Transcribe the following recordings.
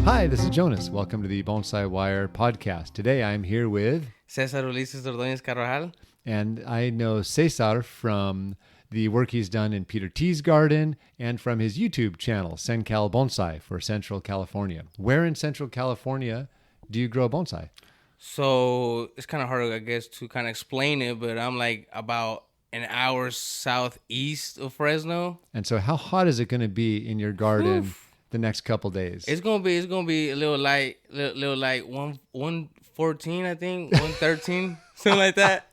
Hi, this is Jonas. Welcome to the Bonsai Wire podcast. Today I'm here with Cesar Ordoñez and I know Cesar from the work he's done in Peter T's garden and from his YouTube channel, CenCal Bonsai for Central California. Where in Central California do you grow bonsai? So it's kind of hard, I guess, to kind of explain it, but I'm like about an hour southeast of Fresno. And so how hot is it going to be in your garden Oof. the next couple days? It's gonna be a little light, 114, I think, 113, something like that,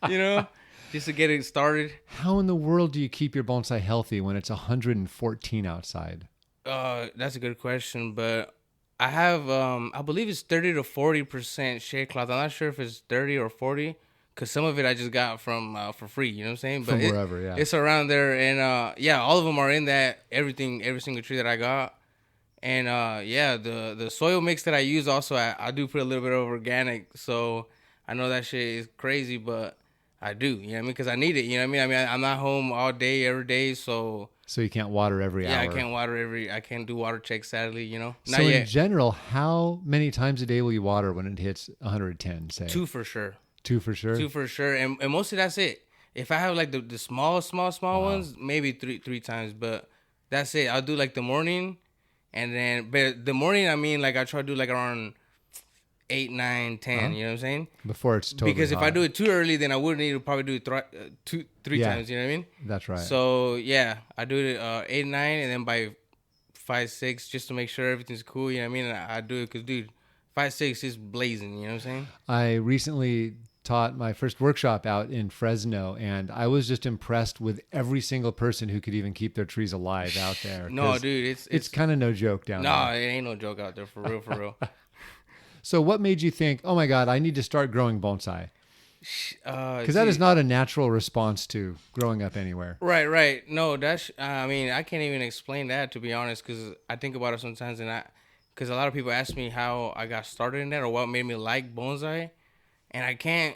just to get it started. How in the world do you keep your bonsai healthy when it's 114 outside? That's a good question, but I have, I believe it's 30 to 40% shade cloth. I'm not sure if it's 30 or 40, because some of it I just got from for free, you know what I'm saying? But From wherever, yeah. It's around there, and all of them are in that, every single tree that I got. And the soil mix that I use also, I do put a little bit of organic, so I know that shit is crazy, but I do, you know what I mean? Because I need it, you know what I mean? I'm not home all day, every day, so you can't water every hour? Yeah, I can't do water checks, sadly, Not so yet. In general, how many times a day will you water when it hits 110, say? 2 for sure. 2 for sure? 2 for sure, and mostly that's it. If I have like the small ones, maybe three times, but that's it. I'll do like the morning, and then, but the morning, I mean, like I try to do like around 8, 9, 10, you know what I'm saying? Before it's totally Because if hot. I do it too early, then I would need to probably do it three times, you know what I mean? That's right. So, yeah, I do it 8, 9, and then by 5, 6, just to make sure everything's cool, you know what I mean? And I do it because, dude, 5, 6 is blazing, you know what I'm saying? I recently taught my first workshop out in Fresno, and I was just impressed with every single person who could even keep their trees alive out there. No, dude, it's kind of no joke down there. No, it ain't no joke out there, for real. So what made you think, oh my God, I need to start growing bonsai? Because that is not a natural response to growing up anywhere. Right. No, I mean, I can't even explain that, to be honest, because I think about it sometimes, because a lot of people ask me how I got started in that or what made me like bonsai, and I can't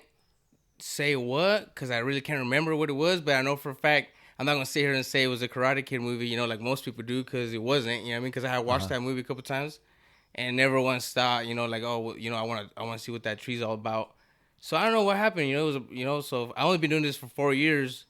say what, because I really can't remember what it was, but I know for a fact, I'm not going to sit here and say it was a Karate Kid movie, like most people do, because it wasn't, you know what I mean? Because I had watched that movie a couple times, and never once thought, like, oh, well, I want to see what that tree's all about. So I don't know what happened, it was, so I only been doing this for 4 years,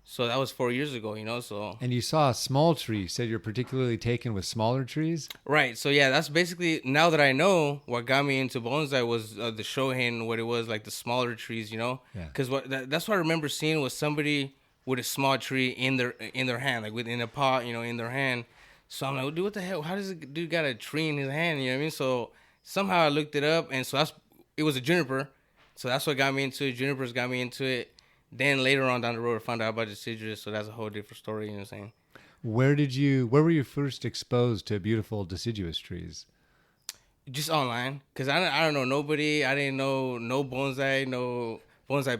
so that was 4 years ago, so. And you saw a small tree. You said you're particularly taken with smaller trees? Right, so yeah, that's basically, now that I know, what got me into bonsai was the shohin, what it was, like the smaller trees, Yeah. Because that's what I remember seeing was somebody with a small tree in their hand, like within a pot, in their hand. So I'm like, dude, what the hell? How does a dude got a tree in his hand? You know what I mean? So somehow I looked it up, and so it was a juniper. So that's what got me into it. Junipers got me into it. Then later on down the road, I found out about deciduous. So that's a whole different story. You know what I'm saying? Where were you first exposed to beautiful deciduous trees? Just online, cause I don't know nobody. I didn't know no bonsai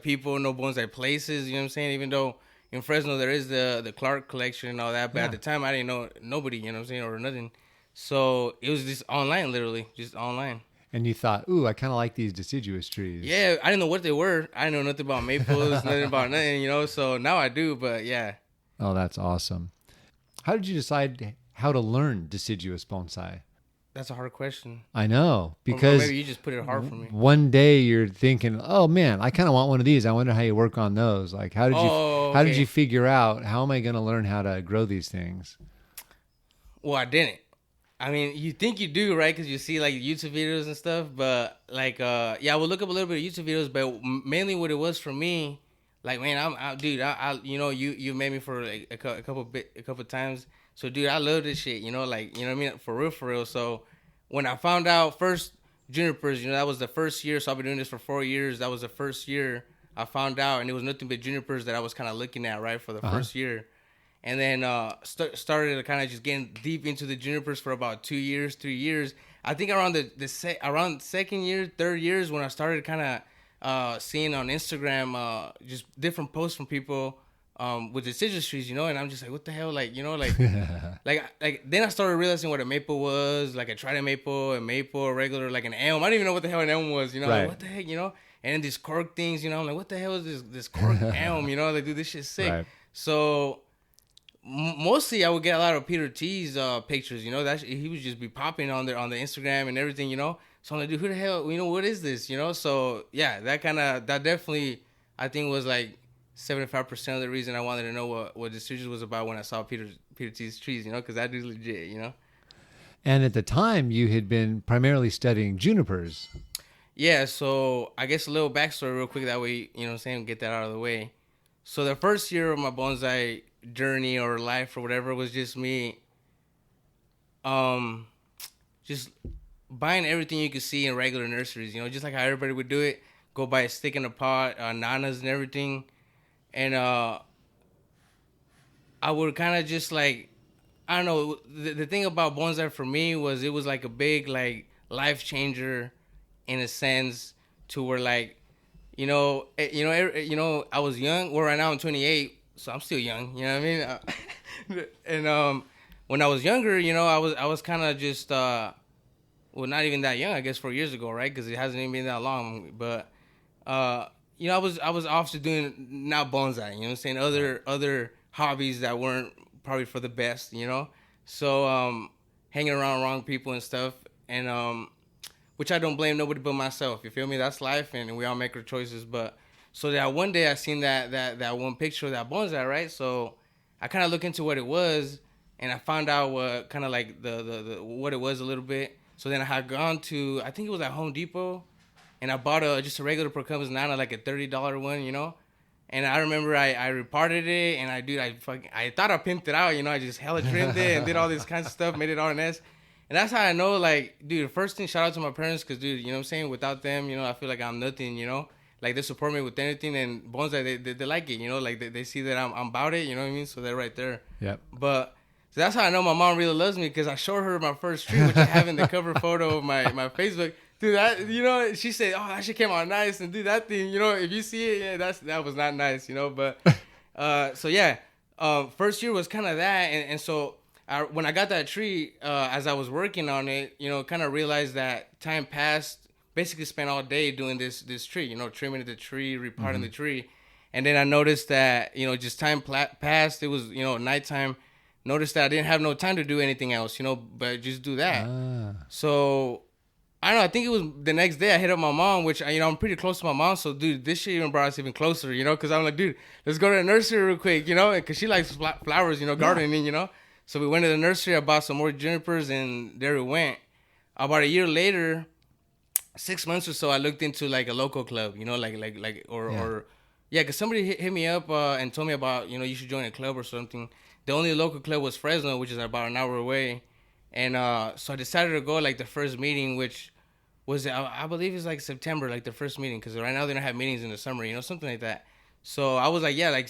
people, no bonsai places. You know what I'm saying? Even though in Fresno there is the Clark collection and all that, but at the time I didn't know nobody. You know what I'm saying, or nothing. So it was just online, literally, just online. And you thought, ooh, I kind of like these deciduous trees. Yeah, I didn't know what they were. I didn't know nothing about maples, nothing about nothing. So now I do, but yeah. Oh, that's awesome. How did you decide how to learn deciduous bonsai? That's a hard question. I know, because or maybe you just put it hard for me. One day you're thinking, oh man, I kind of want one of these. I wonder how you work on those. Like, how did you figure out, how am I going to learn how to grow these things? Well, I didn't. I mean, you think you do, right? Because you see like YouTube videos and stuff. But like, I would look up a little bit of YouTube videos. But mainly, what it was for me, like, man, you made me for like a couple times. So, dude, I love this shit. Like, you know what I mean, for real. So, when I found out first junipers, that was the first year. So I've been doing this for 4 years. That was the first year I found out, and it was nothing but junipers that I was kind of looking at, right, for the first year. And then started to kind of just getting deep into the junipers for about 2 years, 3 years. I think around around second year, third years when I started kind of seeing on Instagram just different posts from people with deciduous trees, and I'm just like, what the hell, like, like then I started realizing what a maple was, like a trident maple, a regular, like an elm. I didn't even know what the hell an elm was, Right. Like, what the heck, And then these cork things, I'm like, what the hell is this cork elm, like, dude, this shit's sick. Right. So mostly I would get a lot of Peter T's pictures. You know, that he would just be popping on the Instagram and everything. You know, so I'm like, dude, who the hell? You know, what is this? You know, so yeah, that definitely I think was like 75% of the reason I wanted to know what the series was about when I saw Peter T's trees. You know, because that is legit. You know. And at the time, you had been primarily studying junipers. Yeah, so I guess a little backstory real quick. That way, you know what I'm saying, get that out of the way. So the first year of my bonsai journey or life or whatever was just me just buying everything you could see in regular nurseries, you know, just like how everybody would do it. Go buy a stick in a pot, nanas and everything. And I would kind of just like, I don't know, the thing about bonsai for me was it was like a big like life changer in a sense to where like, I was young. Well, right now I'm 28, so I'm still young. You know what I mean? And when I was younger, you know, I was kind of just not even that young. I guess 4 years ago, right? Because it hasn't even been that long. But you know, I was off to doing not bonsai. You know what I'm saying? Other hobbies that weren't probably for the best. You know, so hanging around wrong people and stuff, and which I don't blame nobody but myself. You feel me? That's life, and we all make our choices. But so that one day I seen that one picture of that bonsai, right? So I kind of looked into what it was, and I found out what kind of like the what it was a little bit. So then I had gone to, I think it was at Home Depot, and I bought just a regular Percumbus Nana, like a $30 one, you know. And I remember I reparted it, and I thought I pimped it out, you know. I just hella trimmed it and did all this kinds of stuff, made it R&S. And that's how I know, like, dude, first thing, shout out to my parents, because, dude, you know what I'm saying? Without them, you know, I feel like I'm nothing, you know? Like, they support me with anything, and bonsai, they like it, you know? Like, they see that I'm about it, you know what I mean? So they're right there. Yep. But, so that's how I know my mom really loves me, because I showed her my first tree, which I have in the cover photo of my Facebook. Dude, that, you know, she said, oh, that shit came out nice, and dude, that thing, you know, if you see it, yeah, that was not nice, you know? But, so, yeah, first year was kind of that, and so... when I got that tree, as I was working on it, you know, kind of realized that time passed. Basically, spent all day doing this tree, you know, trimming the tree, reparting the tree, and then I noticed that, you know, just time passed. It was, you know, nighttime. Noticed that I didn't have no time to do anything else, you know, but just do that. So I don't know. I think it was the next day I hit up my mom, which, you know, I'm pretty close to my mom. So, dude, this shit even brought us even closer, you know, because I'm like, dude, let's go to the nursery real quick, you know, because she likes flowers, you know, gardening, you know. So we went to the nursery, I bought some more junipers, and there we went. About a year later, 6 months or so, I looked into like a local club, you know, because somebody hit me up and told me about, you know, you should join a club or something. The only local club was Fresno, which is about an hour away. And so I decided to go like the first meeting, which was, I believe it's like September, like the first meeting, because right now they don't have meetings in the summer, you know, something like that. So I was like, yeah, like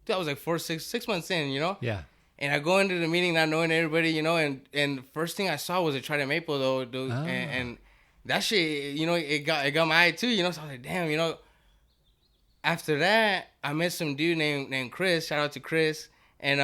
that was like 6 months in, you know? Yeah. And I go into the meeting not knowing everybody, you know, and first thing I saw was a Trident Maple, though, dude. And that shit, you know, it got my eye, too, you know? So I was like, damn, you know. After that, I met some dude named Chris. Shout out to Chris and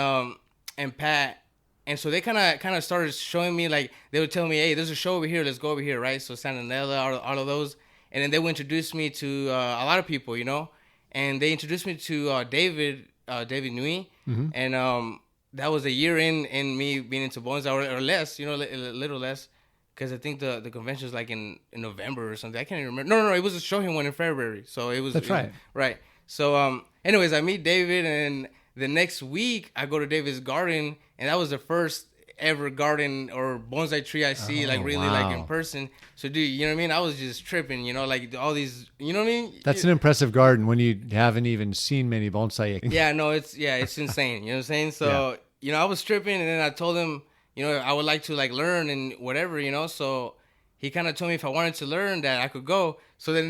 Pat. And so they kind of started showing me, like, they would tell me, hey, there's a show over here. Let's go over here, right? So Santanella, all of those. And then they would introduce me to a lot of people, you know? And they introduced me to David Nui. And that was a year in me being into bonsai or less, you know, a little less, because I think the convention was like in November or something. I can't even remember. No, it was a Shohin one in February. So it was. That's right. Right. So anyways, I meet David, and the next week I go to David's garden, and that was the first ever garden or bonsai tree I see like in person. So dude, you know what I mean? I was just tripping, you know, like all these, you know what I mean? That's an impressive garden when you haven't even seen many bonsai. Yeah, no, it's insane. You know what I'm saying? So, you know, I was tripping, and then I told him, you know, I would like to like learn and whatever, you know. So he kind of told me if I wanted to learn that I could go. So the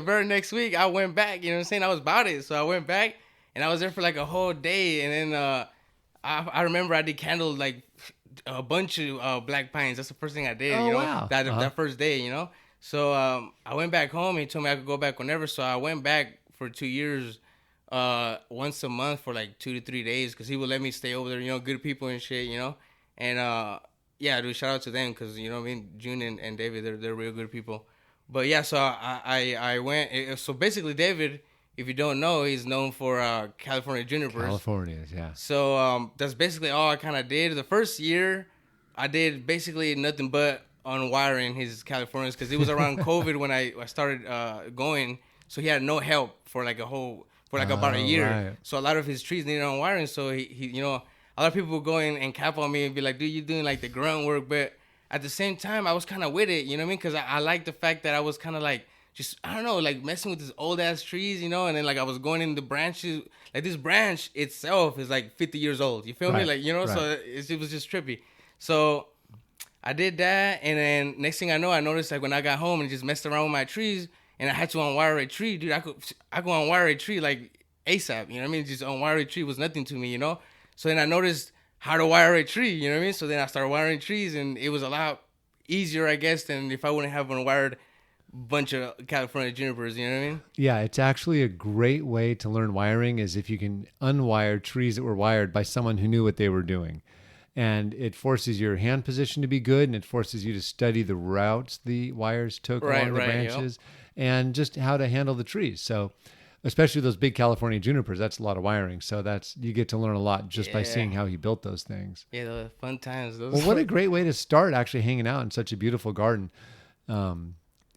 very next week, I went back, you know what I'm saying? I was about it. So I went back, and I was there for like a whole day. And then I remember I decandled like a bunch of black pines. That's the first thing I did, you know, wow. that first day, you know. So I went back home. He told me I could go back whenever. So I went back for 2 years, once a month for like 2 to 3 days, because he would let me stay over there, you know, good people and shit, you know. And yeah, dude, shout out to them, because, you know what I mean, June and David, they're real good people. But yeah, so I went. So basically, David, if you don't know, he's known for California junipers. California, yeah. So that's basically all I kind of did. The first year, I did basically nothing but unwiring his Californias because it was around COVID when I started going. So he had no help for like about a year. Right. So a lot of his trees needed unwiring. So he a lot of people would go in and cap on me and be like, dude, you're doing like the grunt work. But at the same time, I was kind of with it, you know what I mean? Because I like the fact that I was kind of like, just, I don't know, like messing with these old ass trees, and then like I was going in the branches, like this branch itself is like 50 years old. You feel me? Like, right. So it was just trippy. So I did that, and then next thing I know, I noticed like when I got home and just messed around with my trees, and I had to unwire a tree, dude. I could unwire a tree like ASAP. You know what I mean? Just unwire a tree was nothing to me, So then I noticed how to wire a tree. You know what I mean? So then I started wiring trees, and it was a lot easier, I guess, than if I wouldn't have unwired bunch of California junipers, you know what I mean? Yeah, it's actually a great way to learn wiring is if you can unwire trees that were wired by someone who knew what they were doing. And it forces your hand position to be good, and it forces you to study the routes the wires took along the branches and just how to handle the trees. So especially those big California junipers, that's a lot of wiring. So you get to learn a lot just by seeing how he built those things. Yeah, the fun times. Well, what a great way to start actually hanging out in such a beautiful garden.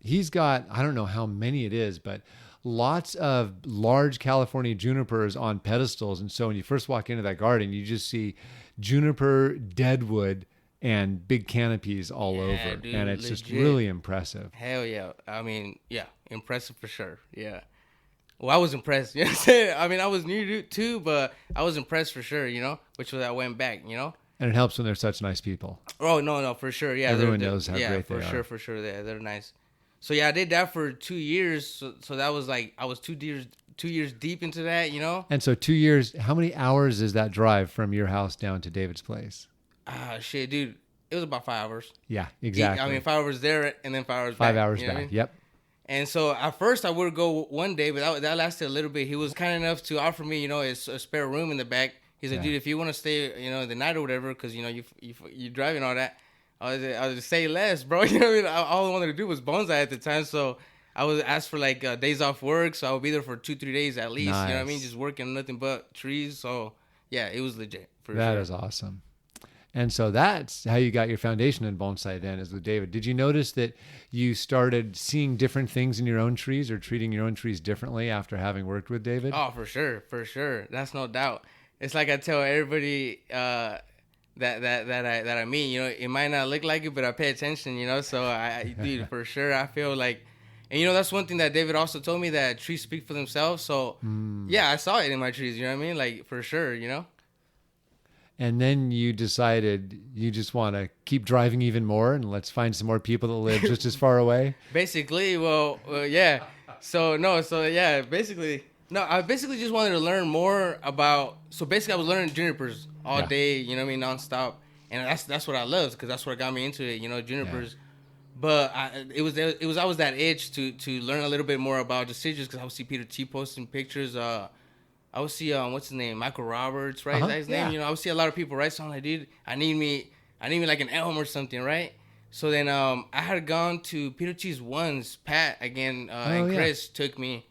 He's got, I don't know how many it is, but lots of large California junipers on pedestals. And so when you first walk into that garden, you just see juniper, deadwood, and big canopies all over. Dude, and it's just really impressive. Hell yeah. I mean, yeah, impressive for sure. Yeah. Well, I was impressed. You know what I'm saying? I mean, I was new too, but I was impressed for sure, which was I went back, And it helps when they're such nice people. Oh, no, for sure. Yeah. Everyone knows how great they are. Yeah, for sure. They're nice. So yeah, I did that for 2 years. So that was like I was 2 years deep into that, And so 2 years. How many hours is that drive from your house down to David's place? Shit, dude, it was about 5 hours. Yeah, exactly. I mean, 5 hours there and then 5 hours back. 5 hours back. I mean? Yep. And so at first I would go one day, but that lasted a little bit. He was kind enough to offer me, a spare room in the back. He's like, dude, if you want to stay, the night or whatever, because you're driving all that. I was say less, bro. You know what I mean? All I wanted to do was bonsai at the time, so I was asked for like days off work, so I would be there for 2-3 days at least. Nice. You know what I mean? Just working nothing but trees. So yeah, it was legit for sure. That is awesome. And so that's how you got your foundation in bonsai then, is with David. Did you notice that you started seeing different things in your own trees or treating your own trees differently after having worked with David? Oh, for sure. That's no doubt. It's like I tell everybody that I meet, it might not look like it, but I pay attention, So dude, for sure, I feel like, and that's one thing that David also told me, that trees speak for themselves. So yeah, I saw it in my trees. You know what I mean? Like for sure, And then you decided you just want to keep driving even more, and let's find some more people that live just as far away. Basically, well, yeah. I basically just wanted to learn more about. So basically, I was learning junipers all day. You know what I mean, nonstop, and that's what I loved, because that's what got me into it. Junipers. Yeah. But it was always that itch to learn a little bit more about deciduous, because I would see Peter T posting pictures. I would see what's his name, Michael Roberts, right? That's his name. I would see a lot of people, right? So I'm like, dude, I need me like an elm or something, right? So then I had gone to Peter T's once. Pat again and Chris took me.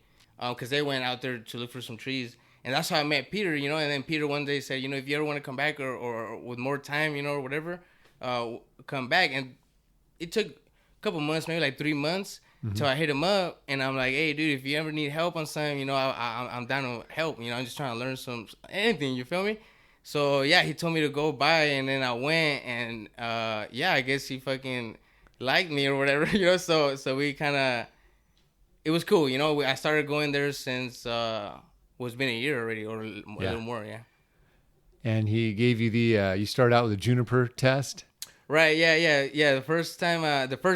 Because they went out there to look for some trees. And that's how I met Peter, And then Peter one day said, if you ever want to come back or with more time, or whatever, come back. And it took a couple months, maybe like 3 months, until I hit him up. And I'm like, hey, dude, if you ever need help on something, I'm down to help. I'm just trying to learn anything, you feel me? So, yeah, he told me to go by. And then I went. And, I guess he fucking liked me or whatever, So we kind of... It was cool, I started going there since it's been a year already, or a little more, yeah. And he gave you you started out with a juniper test? Right, yeah. The first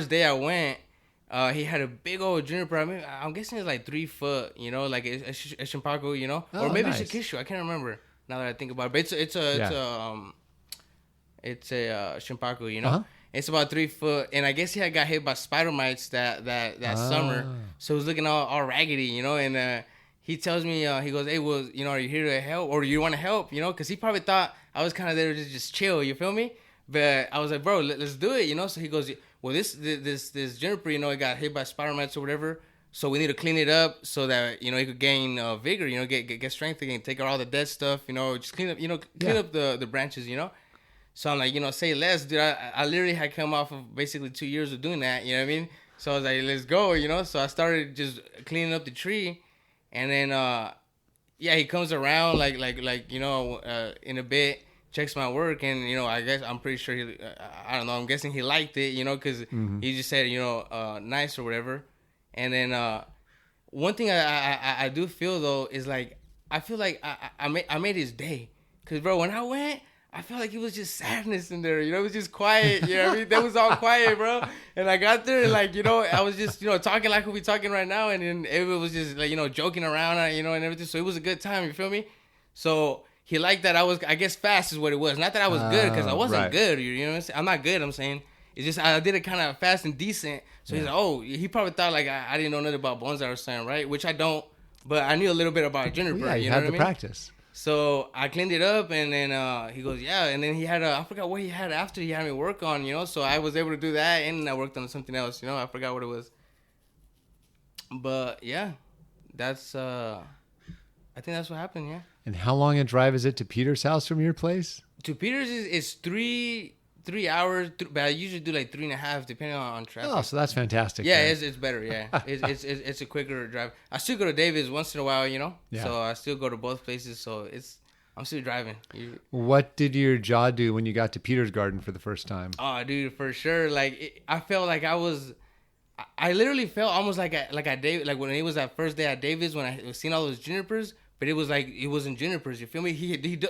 day I went, he had a big old juniper. I mean, I'm guessing it's like 3 foot, like a shimpaku, or maybe it's a kishu. I can't remember now that I think about it. But it's a shimpaku, It's about 3 foot, and I guess he had got hit by spider mites that summer, so it was looking all raggedy, And he tells me, he goes, "Hey, well, are you here to help, or do you want to help, Because he probably thought I was kind of there to just chill, you feel me? But I was like, bro, let's do it, So he goes, well, this juniper, it got hit by spider mites or whatever. So we need to clean it up so that, it could gain vigor, get strength again, take out all the dead stuff, just clean up, clean up the branches. So I'm like, say less, dude. I literally had come off of basically 2 years of doing that, you know what I mean? So I was like, let's go. So I started just cleaning up the tree, and then he comes around like in a bit, checks my work, and I guess I'm pretty sure I don't know, I'm guessing he liked it, because he just said nice or whatever. And then one thing I do feel though is like I feel like I made his day, because bro, when I went, I felt like it was just sadness in there, it was just quiet, you know what I mean? That was all quiet, bro. And I got there and like, I was just, talking like we talking right now, and then everyone was just like, joking around, and everything. So it was a good time, you feel me? So he liked that I was, I guess, fast is what it was. Not that I was good, because I wasn't good, you know what I'm saying? I'm not good, I'm saying. It's just I did it kind of fast and decent. So he's like, oh, he probably thought like I didn't know nothing about bonsai or something, right? Which I don't, but I knew a little bit about juniper. Yeah, you know had what the I mean? practice. So I cleaned it up, and then he goes, yeah. And then he had I forgot what he had after he had me work on, So I was able to do that, and I worked on something else, I forgot what it was. But yeah, that's I think that's what happened, yeah. And how long a drive is it to Peter's house from your place? To Peter's is 3 hours, but I usually do like 3.5 depending on traffic. Oh, so that's fantastic. Yeah, then. it's better. Yeah, it's a quicker drive. I still go to David's once in a while, Yeah. So I still go to both places. So I'm still driving. What did your jaw do when you got to Peter's garden for the first time? Oh, dude, for sure. Like I felt like I literally felt almost like at David, like when it was that first day at David's when I was seeing all those junipers, but it was like it wasn't junipers. You feel me? He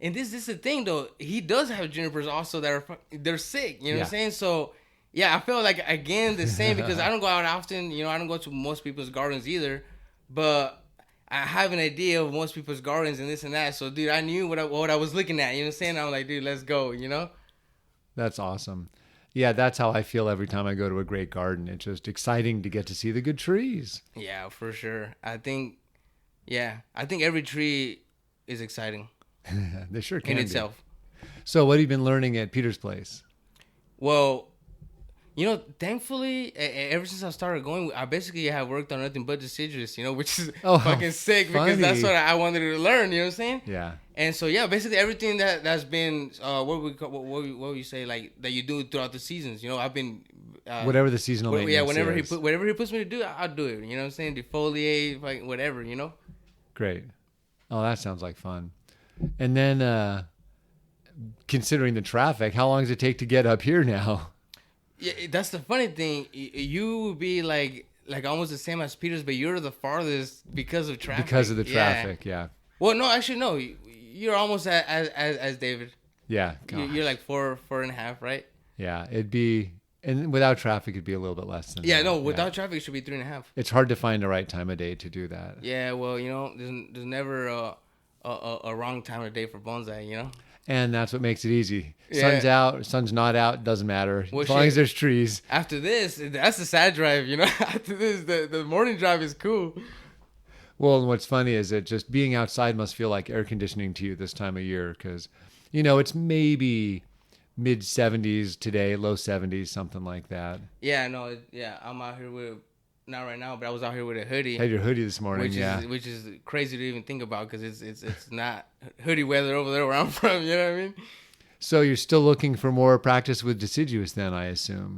and this is the thing though. He does have junipers also that they're sick. You know what I'm saying? So yeah, I felt like again the same because I don't go out often. I don't go to most people's gardens either, but I have an idea of most people's gardens and this and that. So dude, I knew what I was looking at. You know what I'm saying? I'm like, dude, let's go. That's awesome. Yeah, that's how I feel every time I go to a great garden. It's just exciting to get to see the good trees. Yeah, for sure. I think every tree is exciting. They sure can in be. itself. So what have you been learning at Peter's place? Well, thankfully, ever since I started going, I basically have worked on nothing but deciduous, which is fucking sick funny. Because that's what I wanted to learn, you know what I'm saying? Yeah. And so, yeah, basically everything that's been, what would you say, like, that you do throughout the seasons, I've been... whatever the seasonal maintenance yeah, whenever is. whatever he puts me to do, I'll do it, you know what I'm saying? Defoliate, like, whatever, Great. Oh, that sounds like fun. And then, considering the traffic, how long does it take to get up here now? Yeah, that's the funny thing. You would be like almost the same as Peter's, but you're the farthest because of traffic. Because of the traffic, yeah. Well, no, actually, no. You're almost as David. Yeah. You're like 4.5, right? Yeah, it'd be, and without traffic, it'd be a little bit less than that. Yeah, no, without traffic, it should be 3.5. It's hard to find the right time of day to do that. Yeah, well, there's never a wrong time of day for bonsai, And that's what makes it easy. Yeah. Sun's out, sun's not out, doesn't matter. Well, as long as there's trees. After this, that's the sad drive, After this, the morning drive is cool. Well, and what's funny is that just being outside must feel like air conditioning to you this time of year because, it's maybe mid 70s today, low 70s, something like that. Yeah, no, yeah, I'm out here with... Not right now, but I was out here with a hoodie. Had your hoodie this morning, which is crazy to even think about because it's not hoodie weather over there where I'm from. You know what I mean? So you're still looking for more practice with deciduous, then I assume.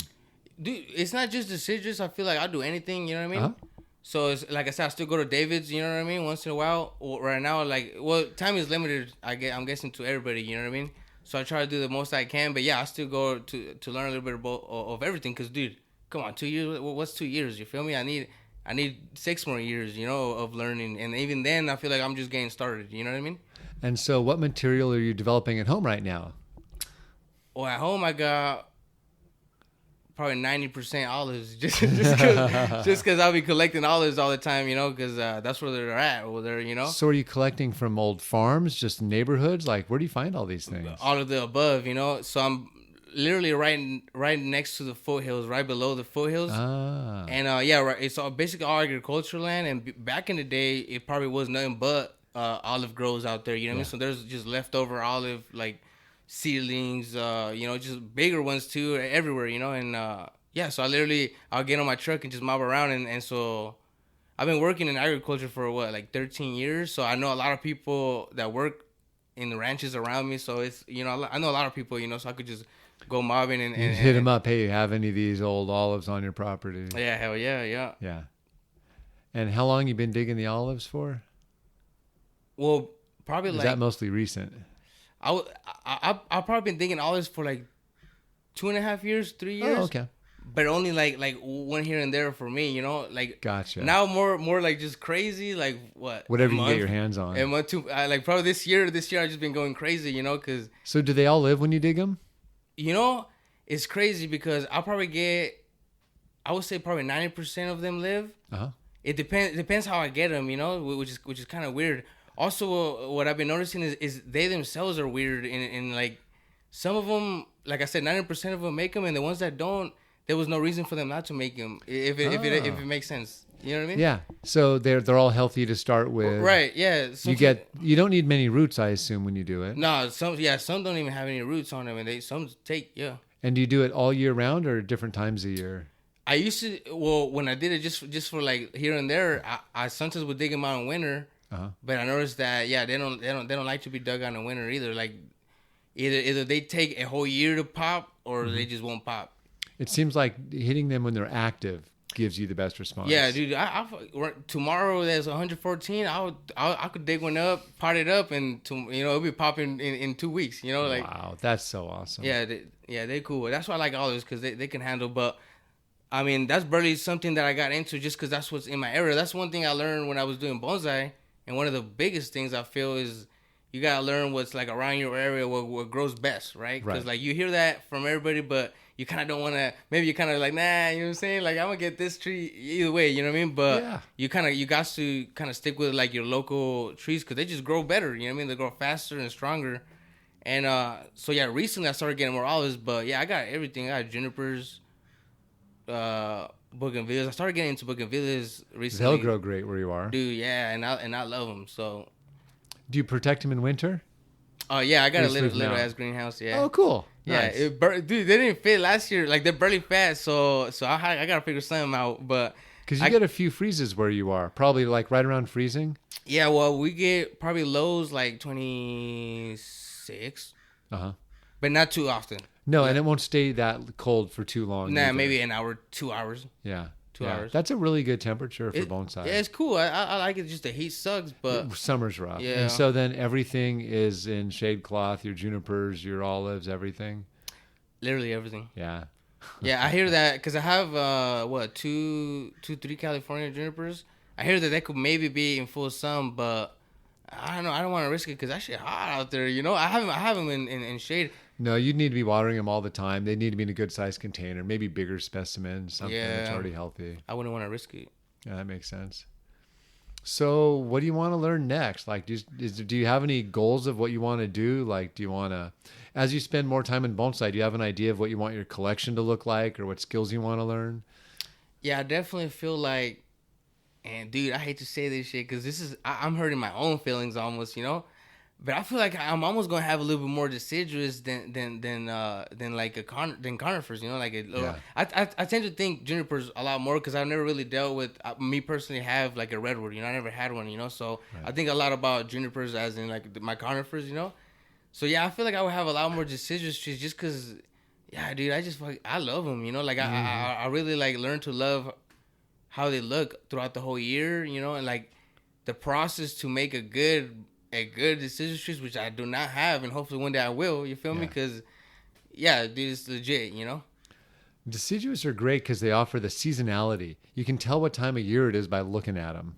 Dude, it's not just deciduous. I feel like I'll do anything. You know what I mean? Uh-huh. So it's like I said, I still go to David's. You know what I mean? Once in a while. Or right now, time is limited. I'm guessing to everybody. You know what I mean? So I try to do the most I can. But yeah, I still go to learn a little bit of everything. Cause dude. Come on, 2 years. What's 2 years? You feel me? I need 6 more years, of learning. And even then, I feel like I'm just getting started. You know what I mean? And so what material are you developing at home right now? Well, at home, I got probably 90% olives. just because I'll be collecting olives all the time, because that's where they're at over there, So are you collecting from old farms, just neighborhoods? Like, where do you find all these things? All of the above, So I'm... literally right next to the foothills, right below the foothills. And right, it's all basically all agricultural land. And back in the day, it probably was nothing but olive groves out there. You know what I mean? So there's just leftover olive seedlings. Just bigger ones too everywhere. And yeah, so I'll get on my truck and just mob around, and so I've been working in agriculture for what, like 13 years. So I know a lot of people that work in the ranches around me. So it's, I know a lot of people, so I could just go mobbing You hit them up. Hey, you have any of these old olives on your property? Yeah, hell yeah, yeah. Yeah. And how long you been digging the olives for? Well, probably Is that mostly recent? I've probably been digging olives for like 2.5 years, 3 years. Oh, okay. But only like one here and there for me, like Gotcha. Now more like just crazy, like what? Whatever you can get your hands on. And like probably this year I've just been going crazy, because. So do they all live when you dig them? It's crazy because I'll probably get, I would say probably 90% of them live. Uh-huh. It depends how I get them, which is kind of weird. Also, what I've been noticing is they themselves are weird, in like some of them, like I said, 90% of them make them, and the ones that don't, there was no reason for them not to make them. If it makes sense, you know what I mean? Yeah. So they're all healthy to start with, right? Yeah. You don't need many roots, I assume, when you do it. No, some don't even have any roots on them, and some take. And do you do it all year round or different times a year? I used to, when I did it just for like here and there, I sometimes would dig them out in winter. Uh-huh. But I noticed that they don't like to be dug out in winter either. Like either they take a whole year to pop, or they just won't pop. It seems like hitting them when they're active gives you the best response. Yeah, dude. Tomorrow there's 114. I could dig one up, pot it up, and it'll be popping in 2 weeks. Wow, that's so awesome. Yeah, they're cool. That's why I like olives, because they can handle. But I mean, that's barely something that I got into just because that's what's in my area. That's one thing I learned when I was doing bonsai. And one of the biggest things I feel is you got to learn what's like around your area, what grows best, right? Because like you hear that from everybody, but you kind of don't want to, maybe you're kind of like, nah, you know what I'm saying? Like I'm going to get this tree either way, you know what I mean? But you got to kind of stick with like your local trees because they just grow better, you know what I mean? They grow faster and stronger. And so yeah, recently I started getting more olives, but yeah, I got everything. I got junipers, bougainvilleas. I started getting into bougainvilleas recently. They'll grow great where you are, dude. Yeah, and I love them. So, do you protect them in winter? Oh yeah, I got a little ass greenhouse. Yeah. Oh, cool. Yeah, nice. Dude, they didn't fit last year. Like they're barely fat. So I gotta figure something out. But because you get a few freezes where you are, probably like right around freezing. Yeah, well, we get probably lows like 26. But not too often. No, and it won't stay that cold for too long. Nah, maybe an hour, 2 hours. Yeah. 2 hours. That's a really good temperature for bonsai. Yeah, it's cool. I like it. Just the heat sucks, but summer's rough. Yeah. And so then everything is in shade cloth, your junipers, your olives, everything. Literally everything. Yeah. Yeah, I hear that because I have three California junipers. I hear that they could maybe be in full sun, but I don't know. I don't want to risk it because that shit hot out there. I have them in shade. No, you'd need to be watering them all the time. They need to be in a good sized container, maybe bigger specimens, something that's already healthy. I wouldn't want to risk it. Yeah, that makes sense. So, what do you want to learn next? Like, do you have any goals of what you want to do? Like, do you want to, as you spend more time in bonsai, do you have an idea of what you want your collection to look like or what skills you want to learn? Yeah, I definitely feel like, and dude, I hate to say this shit because I'm hurting my own feelings almost, But I feel like I'm almost gonna have a little bit more deciduous than conifers, I tend to think junipers a lot more because I've never really dealt with me personally have like a redwood, I never had one, so right. I think a lot about junipers as in like my conifers, So yeah, I feel like I would have a lot more deciduous trees just because, yeah, dude, I love them, I really like learn to love how they look throughout the whole year, and like the process to make a good deciduous trees, which I do not have, and hopefully one day I will. You feel me? Because, yeah, dude, it's legit. Deciduous are great because they offer the seasonality. You can tell what time of year it is by looking at them.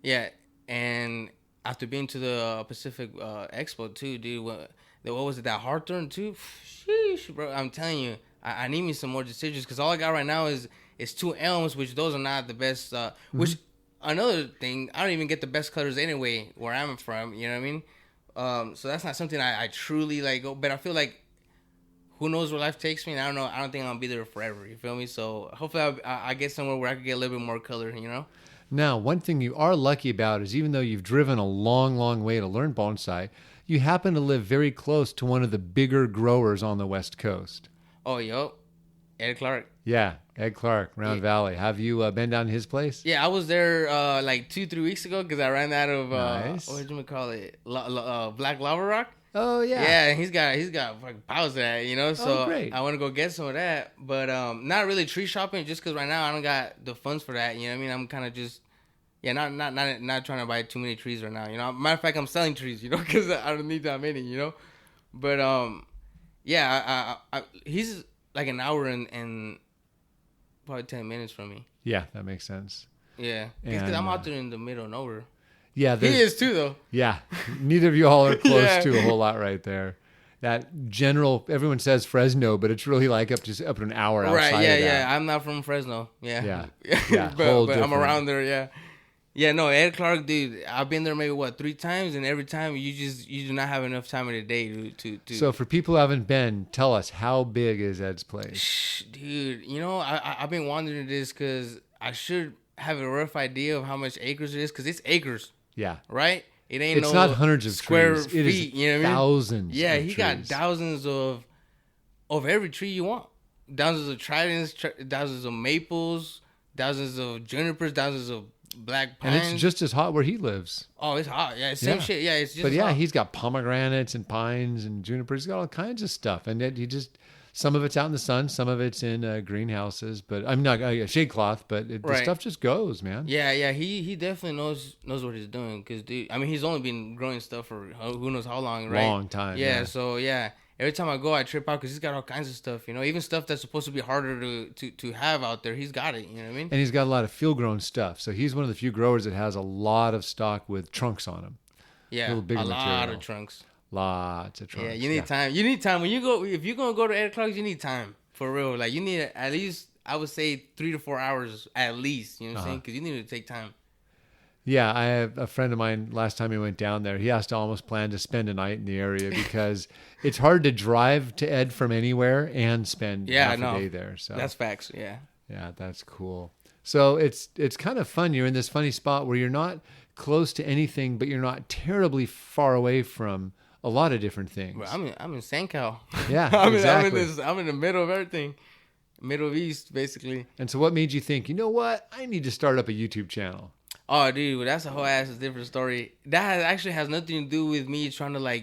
Yeah, and after being to the Pacific Expo too, dude, what was it? That Hawthorne too? Sheesh, bro! I'm telling you, I need me some more deciduous because all I got right now is 2 elms, which those are not the best. Which another thing, I don't even get the best colors anyway where I'm from. You know what I mean? So that's not something I truly like. But I feel like who knows where life takes me, and I don't know. I don't think I'll be there forever. You feel me? So hopefully I get somewhere where I can get a little bit more color. Now, one thing you are lucky about is even though you've driven a long, long way to learn bonsai, you happen to live very close to one of the bigger growers on the West Coast. Oh, yo. Ed Clark. Yeah, Ed Clark, Round Valley. Have you been down to his place? Yeah, I was there like 2-3 weeks ago because I ran out of Nice. what do you call it? Black lava rock. Oh yeah. Yeah, and he's got fucking piles of that, you know. So great. I want to go get some of that, but not really tree shopping just because right now I don't got the funds for that. You know what I mean? I'm kind of just not trying to buy too many trees right now. You know, matter of fact, I'm selling trees, you know, because I don't need that many, you know. But yeah, he's like an hour and probably 10 minutes from me. Yeah, that makes sense. Yeah, because I'm out there in the middle of nowhere. Yeah, he is too, though. Yeah, neither of you all are close Yeah. to a whole lot right there. That general, everyone says Fresno, but it's really like up to an hour outside. Right? of Yeah, that. yeah. I'm not from Fresno. Yeah, Yeah. but Whole I'm different- around there. Yeah, yeah. No, Ed Clark, dude. I've been there maybe 3 times, and every time you do not have enough time in the day to. So for people who haven't been, tell us, how big is Ed's place? Dude, you know, I've been wondering this because I should have a rough idea of how much acres it is because it's acres. Yeah. Right? It's not hundreds of square trees. feet. It is You know what I mean? thousands. Yeah, of he got trees. thousands of every tree you want. Thousands of tridents, thousands of maples, thousands of junipers, thousands of black pines. And it's just as hot where he lives. Oh, it's hot. Yeah, same Yeah. shit. Yeah, it's just. But yeah, hot. he's got pomegranates and pines and junipers. He's got all kinds of stuff. And some of it's out in the sun, some of it's in greenhouses. But I'm not shade cloth, but the Right. stuff just goes, man. Yeah. He definitely knows what he's doing. Cause dude, I mean, he's only been growing stuff for who knows how long, right? Long time. Yeah. So yeah, every time I go, I trip out because he's got all kinds of stuff. You know, even stuff that's supposed to be harder to have out there, he's got it. You know what I mean? And he's got a lot of field grown stuff. So he's one of the few growers that has a lot of stock with trunks on them. Yeah, little bigger a lot material. of trunks. Lots of trunks. Yeah, you need time. You need time when you go. If you're gonna go to Ed Clark's, you need time for real. Like you need at least, I would say 3 to 4 hours at least. You know what I'm saying? Because you need to take time. Yeah, I have a friend of mine. Last time he went down there, he has to almost plan to spend a night in the area because it's hard to drive to Ed from anywhere and spend half a day there. So that's facts. Yeah. Yeah, that's cool. So it's kind of fun. You're in this funny spot where you're not close to anything, but you're not terribly far away from a lot of different things. Well, I'm in CenCal. Yeah, exactly. exactly. I'm in the middle of everything, middle of East basically. And so, what made you think, you know what, I need to start up a YouTube channel? Oh, dude, well, that's a whole ass different story. That actually has nothing to do with me trying to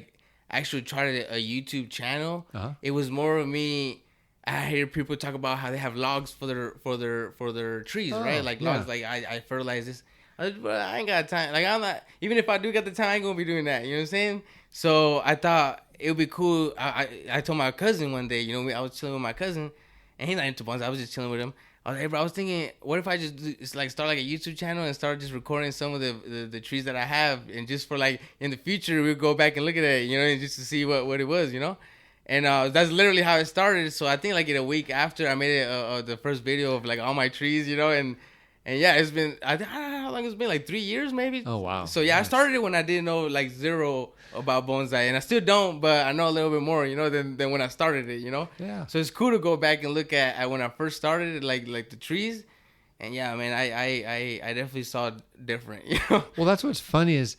actually try a YouTube channel. It was more of me. I hear people talk about how they have logs for their trees, right? Like logs, like I fertilize this. I ain't got time. Like I'm not. Even if I do get the time, I ain't gonna be doing that. You know what I'm saying? So I thought it would be cool. I told my cousin one day. You know, I was chilling with my cousin, and he's not into bonsai. I was just chilling with him. I was like, hey, bro, I was thinking, what if I just start like a YouTube channel and start just recording some of the trees that I have, and just for like in the future we'll go back and look at it, you know, and just to see what it was, you know. And that's literally how it started. So I think like in a week after I made it the first video of like all my trees, you know, and yeah, it's been I don't know how long it's been, like 3 years maybe. Oh wow. So yeah, Nice. I started it when I didn't know like zero about bonsai, and I still don't, but I know a little bit more, you know, than when I started it, you know. Yeah. So it's cool to go back and look at when I first started it, like the trees, and yeah, man, I definitely saw it different, you know. Well, that's what's funny is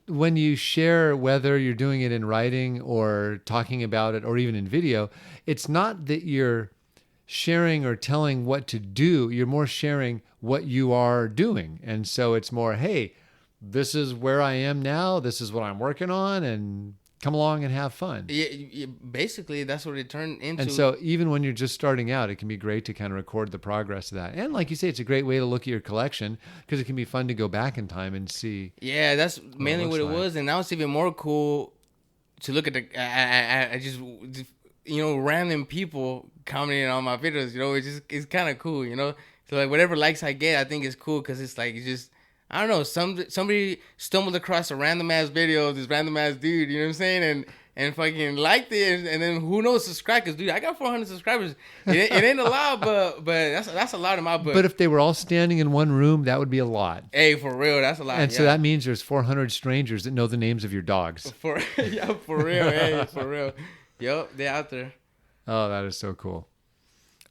when you share, whether you're doing it in writing or talking about it or even in video, it's not that you're sharing or telling what to do. You're more sharing what you are doing. And so it's more, hey, this is where I am now. This is what I'm working on, and come along and have fun. Yeah, basically that's what it turned into. And so even when you're just starting out, it can be great to kind of record the progress of that. And like you say, it's a great way to look at your collection because it can be fun to go back in time and see. Yeah, that's mainly what it like. was. And now it's even more cool to look at I just you know, random people commenting on my videos, you know. It's kind of cool, you know. So like whatever likes I get, I think it's cool because it's like, it's just, I don't know, somebody stumbled across a random ass video of this random ass dude, you know what I'm saying, and fucking liked it, and then who knows, subscribe, because dude, I got 400 subscribers. It ain't a lot, but that's a lot in my book. But if they were all standing in one room, that would be a lot. Hey, for real, that's a lot. And so that means there's 400 strangers that know the names of your dogs. For real, hey, for real. Yup, they're out there. Oh, that is so cool.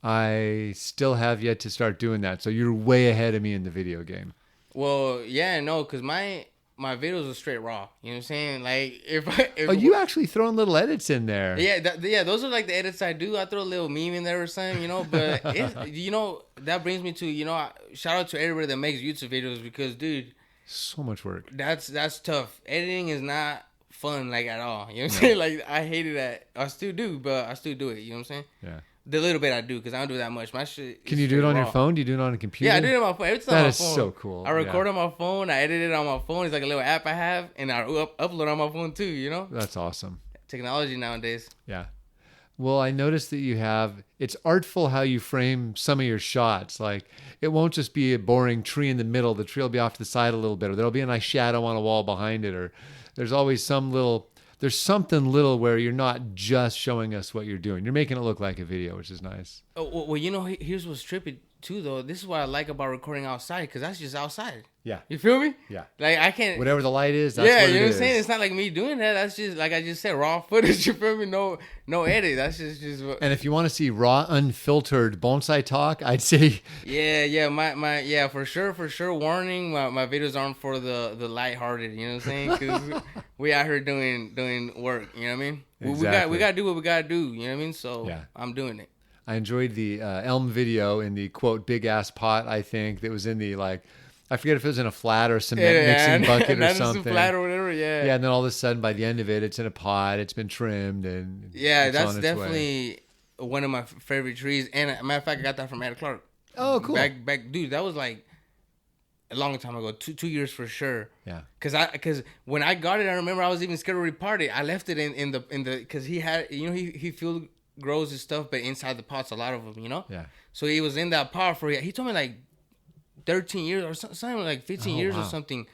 I still have yet to start doing that. So you're way ahead of me in the video game. Well, yeah, no, because my my videos are straight raw. You know what I'm saying? Like if Oh, you actually throwing little edits in there. yeah, those are like the edits I do. I throw a little meme in there or something, you know. But that brings me to shout out to everybody that makes YouTube videos because, dude, so much work. That's tough. Editing is not fun like at all. You know what I'm saying? Like I hated that. I still do, but I still do it. You know what I'm saying? Yeah. The little bit I do, because I don't do that much. My shit. Can you do it on your phone? Do you do it on a computer? Yeah, I do it on my phone. Every time that on my is phone. so cool. I record on my phone. I edit it on my phone. It's like a little app I have, and I upload on my phone too. You know. That's awesome. Technology nowadays. Yeah. Well, I noticed that it's artful how you frame some of your shots. Like, it won't just be a boring tree in the middle. The tree will be off to the side a little bit, or there'll be a nice shadow on a wall behind it, or there's always there's something little where you're not just showing us what you're doing. You're making it look like a video, which is nice. Oh, well, here's what's trippy too, though. This is what I like about recording outside, because that's just outside. Yeah. You feel me? Yeah. Like, I can't... Whatever the light is, that's what it is. Yeah, you know what I'm saying? It's not like me doing that. That's just, like I just said, raw footage. You feel me? No edit. That's just what... And if you want to see raw, unfiltered bonsai talk, I'd say... Yeah, yeah, for sure. Warning, my videos aren't for the lighthearted, you know what I'm saying? Because we out here doing work, you know what I mean? Exactly. We gotta do what we gotta do, you know what I mean? So, yeah. I'm doing it. I enjoyed the elm video in the, quote, big-ass pot, I think, that was in the, like... I forget if it was in a flat or a cement mixing bucket or something. Flat or whatever, yeah. Yeah, and then all of a sudden, by the end of it, it's in a pot. It's been trimmed, and that's definitely one of my favorite trees. And a matter of fact, I got that from Ed Clark. Oh, cool. Back, dude. That was like a long time ago. 2 years for sure. Yeah. Because when I got it, I remember I was even scared to repart it. I left it in the because he had he field grows his stuff, but inside the pots, a lot of them, Yeah. So he was in that pot he told me like 13 years or something, like 15 years or something.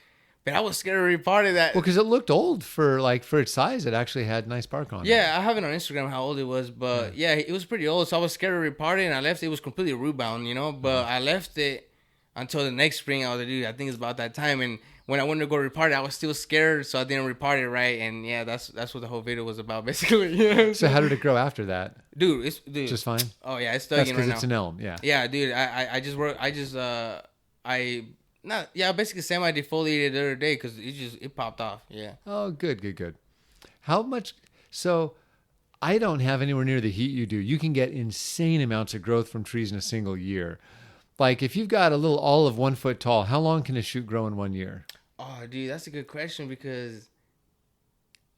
But I was scared to repart it. That. Well, because it looked old for its size. It actually had nice bark on it. Yeah, I have it on Instagram how old it was, but yeah, it was pretty old. So I was scared to repart it, and I left it. It was completely root bound, But I left it until the next spring. I was like, dude, I think it's about that time. And when I went to go repart it, I was still scared, so I didn't repart it right. And yeah, that's what the whole video was about, basically. So how did it grow after that? Dude, just fine. Oh yeah, it's stuck in right now. It's an elm. Yeah. Yeah, dude. I basically semi-defoliated the other day because it popped off. Yeah. Oh, good. How much? So, I don't have anywhere near the heat you do. You can get insane amounts of growth from trees in a single year. Like, if you've got a little olive 1 foot tall, how long can a shoot grow in 1 year? Oh, dude, that's a good question because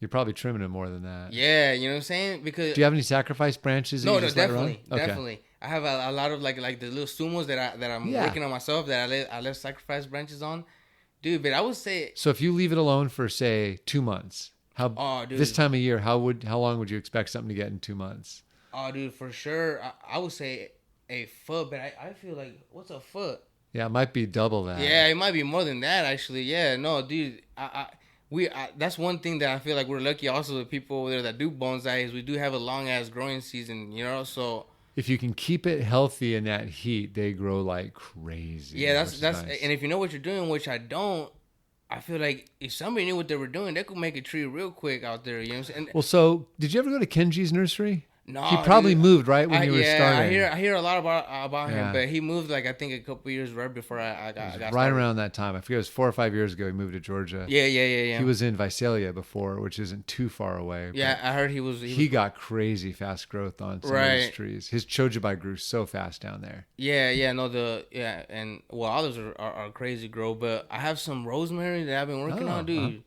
you're probably trimming it more than that. Yeah, you know what I'm saying? Because do you have any sacrifice branches? No, definitely. I have a lot of like the little sumos that I'm working on myself that I left sacrifice branches on, dude. But I would say, so if you leave it alone for say 2 months, this time of year, how long would you expect something to get in 2 months? Oh, dude, for sure, I would say a foot. But I feel like, what's a foot? Yeah, it might be double that. Yeah, it might be more than that actually. Yeah, no, dude, that's one thing that I feel like we're lucky also with people over there that do bonsai is we do have a long ass growing season, so if you can keep it healthy in that heat, they grow like crazy. Yeah, that's nice. And if you know what you're doing, which I don't, I feel like if somebody knew what they were doing, they could make a tree real quick out there, you know what I'm saying? Well, so did you ever go to Kenji's nursery? No, he probably moved right when you were starting. I hear a lot about him, but he moved like I think a couple years right before I got right started. Around that time. I forget, it was 4 or 5 years ago. He moved to Georgia. Yeah. He was in Visalia before, which isn't too far away. Yeah, I heard he got crazy fast growth on some of his trees. His chojibai grew so fast down there. And olives are crazy grow, but I have some rosemary that I've been working on, dude.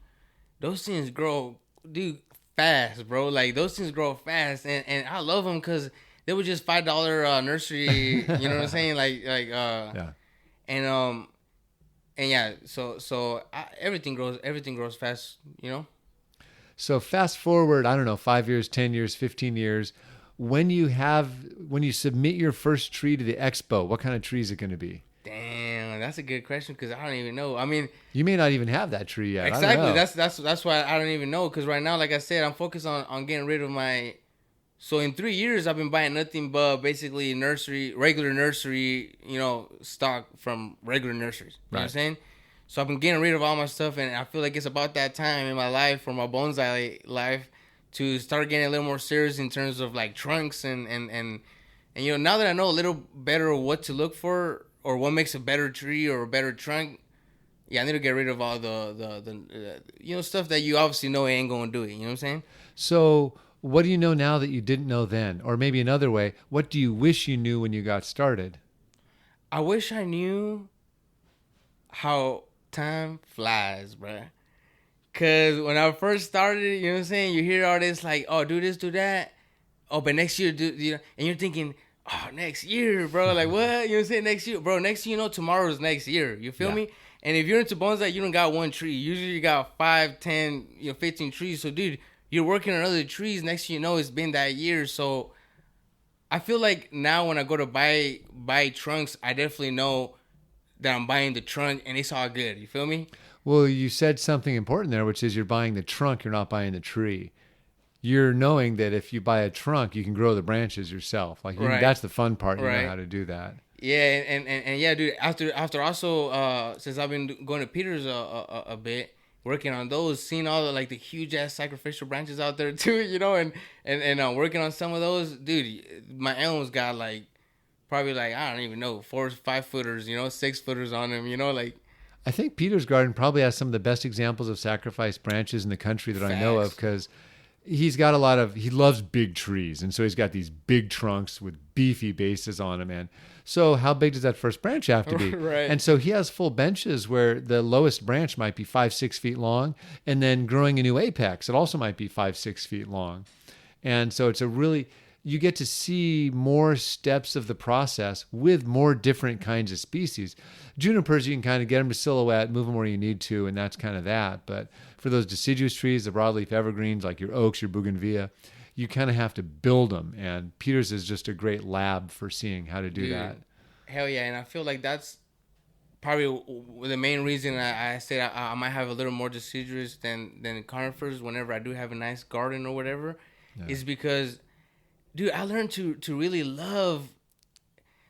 Those things grow, dude. Fast, bro. Like those things grow fast, and I love them because they were just $5 nursery. You know what I'm saying? So everything grows fast. So fast forward, I don't know, 5 years, 10 years, 15 years. When you submit your first tree to the expo, what kind of tree is it going to be? Damn, that's a good question because I don't even know. I mean, you may not even have that tree yet. Exactly. That's why I don't even know because right now, like I said, I'm focused on getting rid of my. So in 3 years, I've been buying nothing but basically regular nursery, stock from regular nurseries. You know what I'm saying? So I've been getting rid of all my stuff, and I feel like it's about that time in my life, for my bonsai life, to start getting a little more serious in terms of like trunks and now that I know a little better what to look for. Or what makes a better tree or a better trunk, Yeah, I need to get rid of all the stuff that you obviously know ain't gonna do it. You know what I'm saying? So, what do you know now that you didn't know then? Or maybe another way, what do you wish you knew when you got started? I wish I knew how time flies, bruh. Cause when I first started, you know what I'm saying, you hear all this like, oh, do this, do that. Oh, but next year, and you're thinking, oh, next year, bro. Like what? You know what I'm saying? Next year, bro. Next thing you know, tomorrow's next year. You feel me? And if you're into bonsai, you don't got one tree. Usually you got 5, 10, 15 trees. So, dude, you're working on other trees. Next thing you know, it's been that year. So, I feel like now when I go to buy trunks, I definitely know that I'm buying the trunk and it's all good. You feel me? Well, you said something important there, which is you're buying the trunk, you're not buying the tree. You're knowing that if you buy a trunk, you can grow the branches yourself. Like Right. that's the fun part. You Right. know how to do that. Yeah, and yeah, dude. After also, since I've been going to Peter's a bit, working on those, seeing all the like the huge ass sacrificial branches out there too, and working on some of those, dude. My elms got like probably like I don't even know 4 or 5 footers, 6 footers on them, like I think Peter's Garden probably has some of the best examples of sacrificed branches in the country that I know of, Facts. because he loves big trees. And so he's got these big trunks with beefy bases on them. And so how big does that first branch have to be? Right. And so he has full benches where the lowest branch might be 5-6 feet long. And then growing a new apex, it also might be 5-6 feet long. And so you get to see more steps of the process with more different kinds of species. Junipers, you can kind of get them to silhouette, move them where you need to, and that's kind of that. But for those deciduous trees, the broadleaf evergreens like your oaks, your bougainvillea, you kind of have to build them. And Peters is just a great lab for seeing how to do that. Hell yeah, and I feel like that's probably the main reason I said I might have a little more deciduous than conifers whenever I do have a nice garden or whatever, is because, dude, I learned to really love.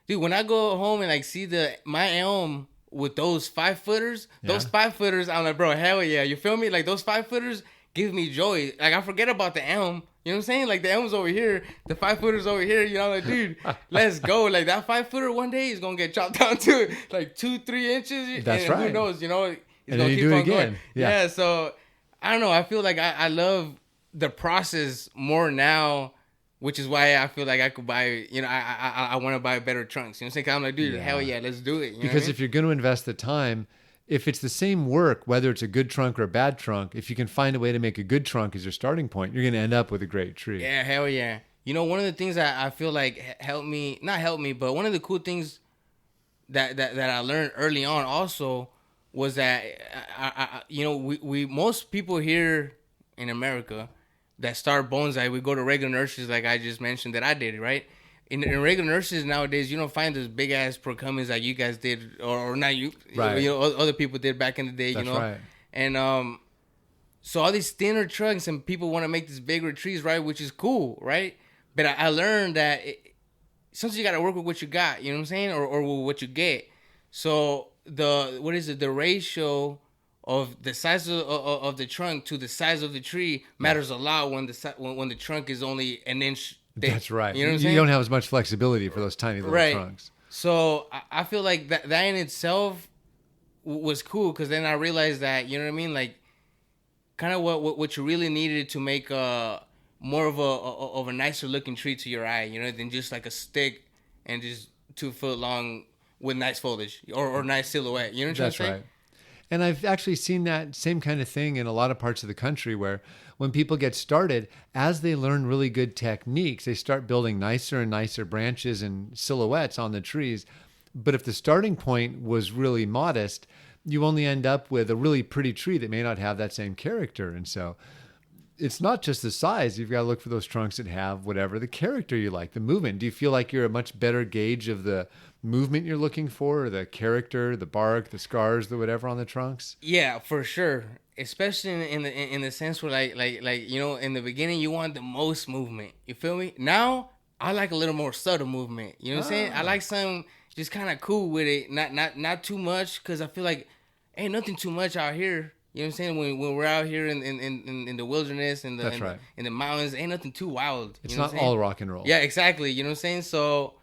Dude, when I go home and like see my elm with those 5 footers, I'm like, bro, hell yeah, you feel me? Like those 5 footers give me joy. Like I forget about the elm. You know what I'm saying? Like the elm's over here, the 5 footers over here. Like, dude, let's go. Like that 5 footer one day is gonna get chopped down to like 2-3 inches. That's and right. Who knows? It's And gonna then you keep do it on again. going. Yeah. So I don't know. I feel like I love the process more now. Which is why I feel like I could buy, I want to buy better trunks. You know what I'm saying? 'Cause I'm like, dude, hell yeah, let's do it. Because if you're going to invest the time, if it's the same work, whether it's a good trunk or a bad trunk, if you can find a way to make a good trunk as your starting point, you're going to end up with a great tree. Yeah, hell yeah. One of the things that I feel like not helped me, but one of the cool things that I learned early on also was that, we most people here in America that start bonsai, we go to regular nurseries like I just mentioned that I did, right? In regular nurseries nowadays, you don't find those big ass procumens like you guys did, or not you, right. Other people did back in the day, That's right. And so all these thinner trunks and people want to make these bigger trees, right? Which is cool, right? But I learned that sometimes you got to work with what you got, you know what I'm saying, or with what you get. So the ratio of the size of the trunk to the size of the tree matters a lot when the trunk is only an inch thick. That's right. You know what I'm saying? You don't have as much flexibility for those tiny little trunks. So I feel like that in itself was cool, because then I realized that, you know what I mean, like kind of what you really needed to make more of a nicer looking tree to your eye, than just like a stick and just 2 foot long with nice foliage or nice silhouette. You know what I'm saying? That's right. And I've actually seen that same kind of thing in a lot of parts of the country where when people get started, as they learn really good techniques, they start building nicer and nicer branches and silhouettes on the trees. But if the starting point was really modest, you only end up with a really pretty tree that may not have that same character. And so it's not just the size. You've got to look for those trunks that have whatever the character you like, the movement. Do you feel like you're a much better gauge of the movement you're looking for, or the character, the bark, the scars, the whatever on the trunks? Yeah, for sure. Especially in the sense where like in the beginning you want the most movement. You feel me? Now I like a little more subtle movement. You know what I'm saying? I like something just kind of cool with it, not too much, because I feel like ain't nothing too much out here. You know what I'm saying? When we're out here in the wilderness and in the mountains, ain't nothing too wild. It's not all rock and roll. Yeah, exactly. You know what I'm saying? So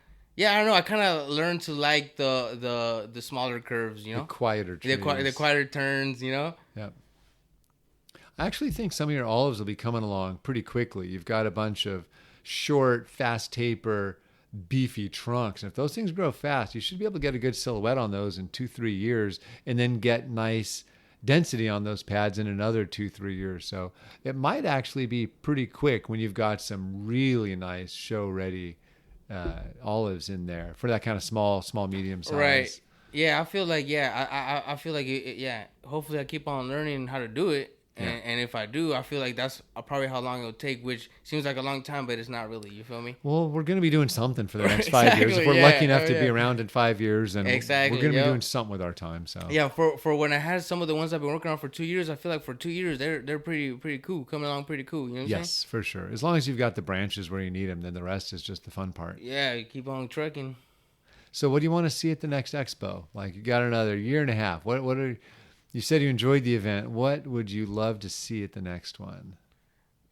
Yeah, I don't know. I kind of learned to like the smaller curves, you know, The quieter trees. the quieter turns, you know. Yeah. I actually think some of your olives will be coming along pretty quickly. You've got a bunch of short, fast taper, beefy trunks. And if those things grow fast, you should be able to get a good silhouette on those in 2-3 years and then get nice density on those pads in another 2-3 years. So it might actually be pretty quick when you've got some really nice show ready olives in there for that kind of small, medium size. Right. Yeah, I feel like I feel like yeah. Hopefully, I keep on learning how to do it, and if I do, I feel like that's probably how long it'll take, which seems like a long time, but it's not really. You feel me? Well, we're going to be doing something for the next 5 years. If we're lucky enough to be around in 5 years, and we're going to be doing something with our time. So yeah, for when I had some of the ones I've been working on for 2 years, I feel like for 2 years they're pretty cool, coming along pretty cool. You know what I'm saying? Yes, for sure. As long as you've got the branches where you need them, then the rest is just the fun part. Yeah, you keep on trucking. So what do you want to see at the next expo? Like, you got another year and a half. What are you said you enjoyed the event. What would you love to see at the next one?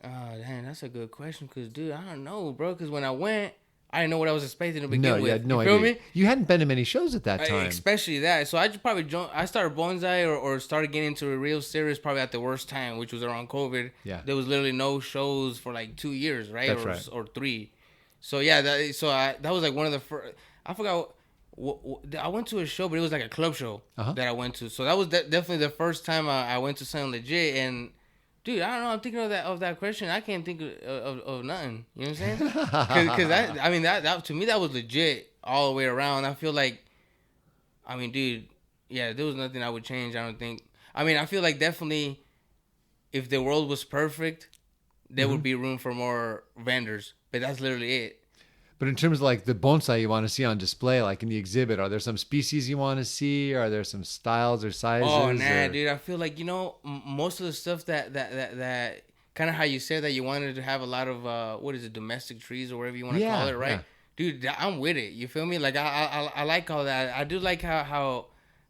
Dang, that's a good question. Cause dude, I don't know, bro. Cause when I went, I didn't know what I was expecting to begin with. You had no idea. Feel me? You hadn't been to many shows at that time. Especially that. So I just probably I started Bonsai or started getting into a real series probably at the worst time, which was around COVID. Yeah. There was literally no shows for like 2 years, right? That's right. Or 3. So yeah, that was like one of the first. I forgot. I went to a show, but it was like a club show that I went to. So that was definitely the first time I went to something legit. And dude, I don't know. I'm thinking of that question. I can't think of nothing. You know what I'm saying? Because that to me that was legit all the way around. I feel like, I mean, dude, yeah, there was nothing I would change. I don't think. I mean, I feel like definitely, if the world was perfect, there would be room for more vendors. But that's literally it. But in terms of like the bonsai you want to see on display, like in the exhibit, are there some species you want to see? Are there some styles or sizes? Oh, nah, dude. I feel like, most of the stuff that kind of how you said that you wanted to have a lot of, domestic trees or whatever you want to call it, right? Yeah. Dude, I'm with it. You feel me? Like, I like all that. I do like how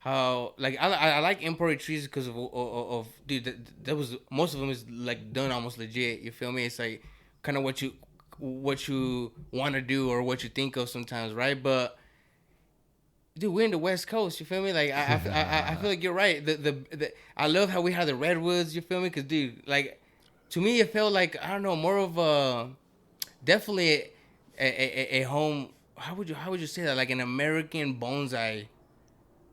like, I like imported trees because of dude, that was, most of them is like done almost legit. You feel me? It's like kind of what you want to do or what you think of sometimes, right? But dude, we're in the West Coast. You feel me? Like I feel like you're right. The I love how we have the redwoods. You feel me? Because dude, like to me, it felt like, I don't know, more of a definitely a home. How would you say that? Like an American bonsai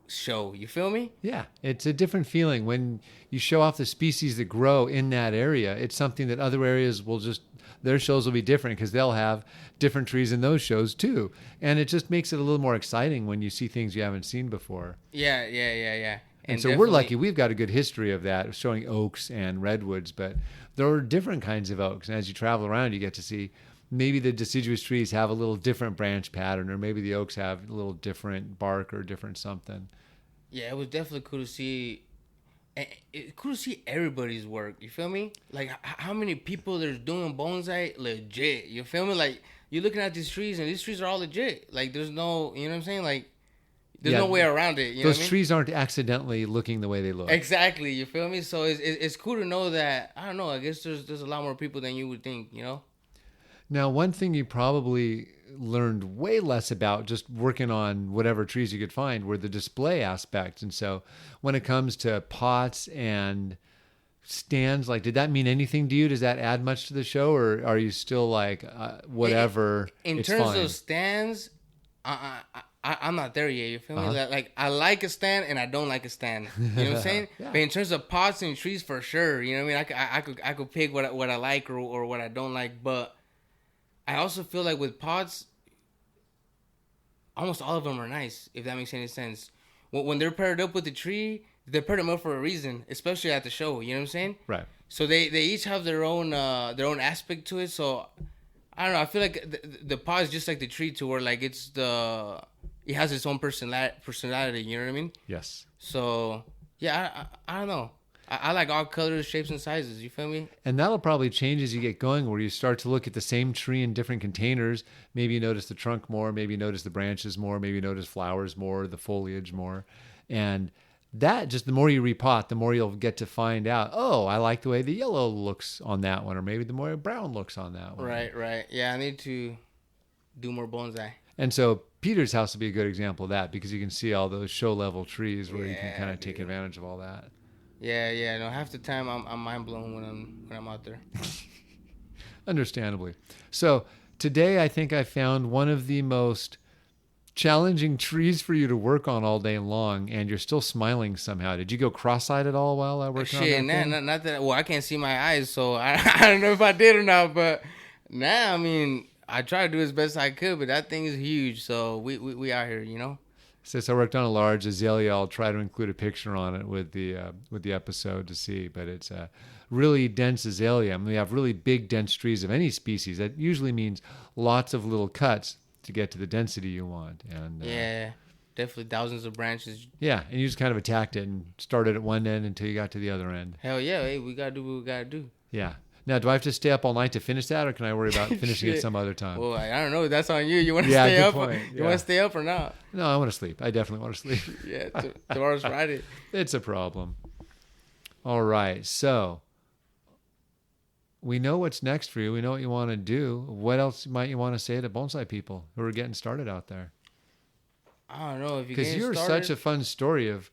show. You feel me? Yeah, it's a different feeling when you show off the species that grow in that area. It's something that other areas will just. Their shows will be different because they'll have different trees in those shows too. And it just makes it a little more exciting when you see things you haven't seen before. Yeah. And so we're lucky. We've got a good history of that, showing oaks and redwoods, but there are different kinds of oaks. And as you travel around, you get to see maybe the deciduous trees have a little different branch pattern, or maybe the oaks have a little different bark or different something. Yeah, it was definitely cool to see. It's cool to see everybody's work. You feel me? Like how many people there's doing bonsai legit. You feel me? Like you're looking at these trees and these trees are all legit. Like there's no, you know what I'm saying? Like there's no way around it. You know those trees aren't accidentally looking the way they look. Exactly. You feel me? So it's cool to know that. I don't know. I guess there's a lot more people than you would think. You know. Now, one thing you probably learned way less about just working on whatever trees you could find were the display aspects. And so when it comes to pots and stands, like, did that mean anything to you? Does that add much to the show, or are you still like, whatever, in it's terms fine? of stands, I'm not there yet. You feel me? Like I like a stand and I don't like a stand. You know what I'm saying? Yeah. But in terms of pots and trees, for sure. You know what I mean? I could pick what I like or what I don't like. But I also feel like with pots, almost all of them are nice. If that makes any sense. When they're paired up with the tree, they're paired them up for a reason, especially at the show. You know what I'm saying? Right. So they each have their own aspect to it. So I don't know. I feel like the pot is just like the tree, to where like it has its own personality. You know what I mean? Yes. So yeah, I don't know. I like all colors, shapes, and sizes. You feel me? And that'll probably change as you get going, where you start to look at the same tree in different containers. Maybe you notice the trunk more. Maybe you notice the branches more. Maybe you notice flowers more, the foliage more. And that, just the more you repot, the more you'll get to find out, oh, I like the way the yellow looks on that one, or maybe the more brown looks on that one. Right. Yeah, I need to do more bonsai. And so Peter's house would be a good example of that because you can see all those show level trees where you can kind of take advantage of all that. Yeah. No, half the time I'm mind blown when I'm out there. Understandably. So today I think I found one of the most challenging trees for you to work on all day long, and you're still smiling somehow. Did you go cross-eyed at all while I worked on that thing? Not that. Well, I can't see my eyes, so I don't know if I did or not. But now, I mean, I tried to do as best I could, but that thing is huge. So we out here, you know. Since I worked on a large azalea, I'll try to include a picture on it with the episode to see. But it's a really dense azalea. I mean, we have really big, dense trees of any species. That usually means lots of little cuts to get to the density you want. And yeah, definitely thousands of branches. Yeah, and you just kind of attacked it and started at one end until you got to the other end. Hell yeah, hey, we gotta do what we gotta do. Yeah. Now, do I have to stay up all night to finish that, or can I worry about finishing it some other time? Well, I don't know. That's on you. You want to stay up? Point. You want to stay up or not? No, I want to sleep. I definitely want to sleep. Yeah, tomorrow's Friday. It's a problem. All right, so we know what's next for you. We know what you want to do. What else might you want to say to bonsai people who are getting started out there? I don't know. Because you're such a fun story of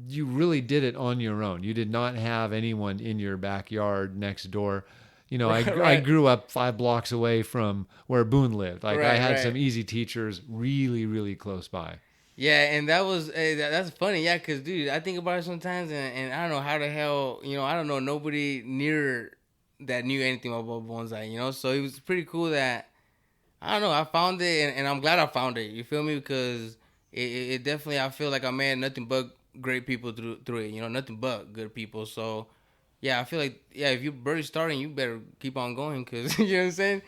you really did it on your own. You did not have anyone in your backyard next door. You know, right. I grew up 5 blocks away from where Boone lived. Like I had some easy teachers really, really close by. Yeah, and that's funny. Yeah, because, dude, I think about it sometimes, and I don't know how the hell, you know, I don't know nobody near that knew anything about bonsai, you know? So it was pretty cool that, I don't know, I found it, and I'm glad I found it. You feel me? Because it definitely, I feel like I met nothing but great people through it, you know, nothing but good people. So yeah, I feel like, yeah, if you're barely starting, you better keep on going, because you know what I'm saying,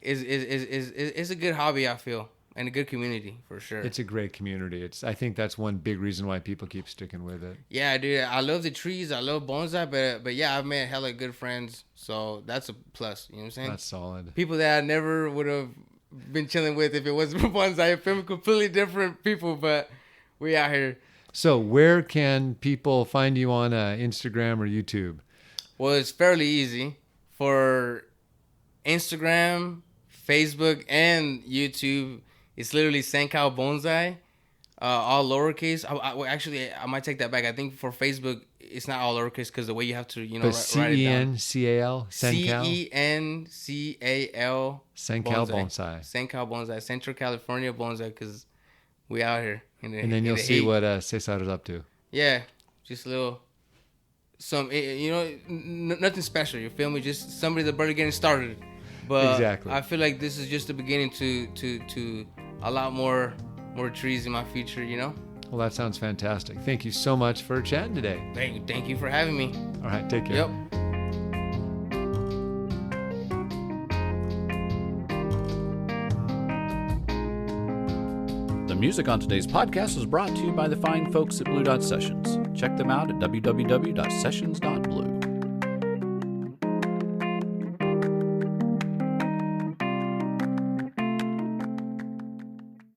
it's a good hobby, I feel, and a good community for sure. It's a great community. I think that's one big reason why people keep sticking with it. Yeah, dude, I love the trees, I love bonsai, but yeah, I've made hella good friends, so that's a plus, you know what I'm saying? That's solid. People that I never would have been chilling with if it wasn't for bonsai. I feel completely different people, but we out here. So where can people find you on Instagram or YouTube? Well, it's fairly easy. For Instagram, Facebook, and YouTube, it's literally CenCal Bonsai, all lowercase. I might take that back. I think for Facebook, it's not all lowercase because the way you have to, you know, write it down. CenCal? CenCal? CenCal Bonsai. CenCal Bonsai. Central California Bonsai, because we out here. And then you'll see what Cesar is up to. Yeah, just a little, you know, nothing special. You feel me? Just somebody that's barely getting started. But exactly. I feel like this is just the beginning to a lot more trees in my future. You know. Well, that sounds fantastic. Thank you so much for chatting today. Thank you for having me. All right, take care. Yep. The music on today's podcast was brought to you by the fine folks at Blue Dot Sessions. Check them out at www.sessions.blue.